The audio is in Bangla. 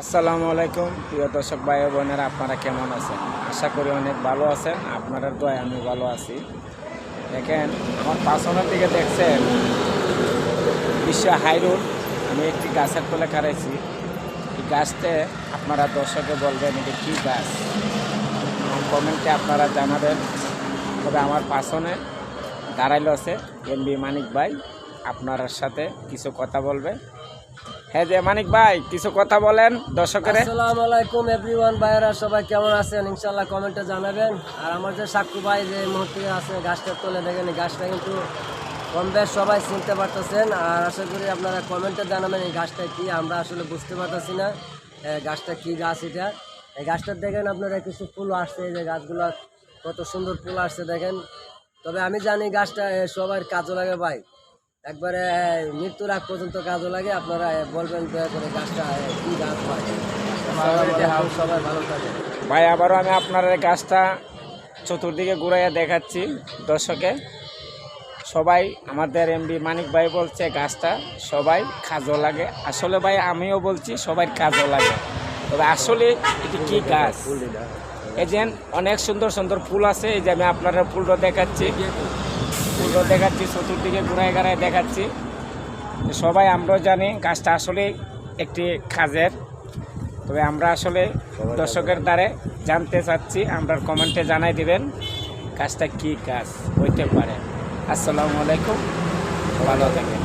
আসসালামু আলাইকুম প্রিয় দর্শক ভাই ও বোনেরা, আপনারা কেমন আছেন? আশা করি অনেক ভালো আছেন। আপনাদের দোয়ায় আমি ভালো আছি। দেখেন, আমার পাশনের দিকে দেখছেন বিশ্ব হাইরোড। আমি একটি গাছের তলে খাড়াইছি। এই গাছতে আপনারা দর্শকে বলবেন এটা কী গাছ, কমেন্টে আপনারা জানাবেন। তবে আমার পাশনে দাঁড়াইল আছে এমবি মানিক ভাই, আপনার সাথে কিছু কথা বলবে। হ্যাঁ যে মানিক ভাই, কিছু কথা বলেন দর্শকের। আসসালামু আলাইকুম এভরিওয়ান, ভাইরা সবাই কেমন আছেন? ইনশাআল্লাহ কমেন্টে জানাবেন। আর আমার যে সাক্ষু ভাই যে মুহূর্তে আছে গাছটার তলে, দেখেন এই গাছটা কিন্তু কম বেশ সবাই চিনতে পারতেছেন। আর আশা করি আপনারা কমেন্টে জানাবেন এই গাছটা কি, আমরা আসলে বুঝতে পারতেছি না গাছটা কি গাছ। এটা এই গাছটার দেখেন আপনারা কিছু ফুল আসছে, এই যে গাছগুলো কত সুন্দর ফুল আসছে দেখেন। তবে আমি জানি গাছটা সবার কাজও লাগে ভাই, একবারে মৃত্যুর আগ পর্যন্ত কাজও লাগে। আপনারা বলবেন দয়া করে গাছটা কি গাছ হয়। সবাই ভালো থাকে ভাই। আবারও আমি আপনার এই গাছটা চতুর্দিকে ঘুরাইয়া দেখাচ্ছি দর্শকে। সবাই আমাদের এমবি মানিক ভাই বলছে গাছটা সবাই কাজও লাগে। আসলে ভাই আমিও বলছি সবাই কাজও লাগে। তবে আসলে এটি কি গাছ? এই যে অনেক সুন্দর সুন্দর ফুল আছে। এই যে আমি আপনারা ফুলটা দেখাচ্ছি, চতুর্দিকে ঘুরাই ঘুরাই দেখাচ্ছি। সবাই আমরাও জানি গাছটা আসলে একটি কাজের। তবে আমরা আসলে দর্শকের দ্বারে জানতে চাচ্ছি, আমরা কমেন্টে জানাই দিবেন গাছটা কি গাছ হইতে পারে। আসসালামু আলাইকুম, ভালো থাকেন।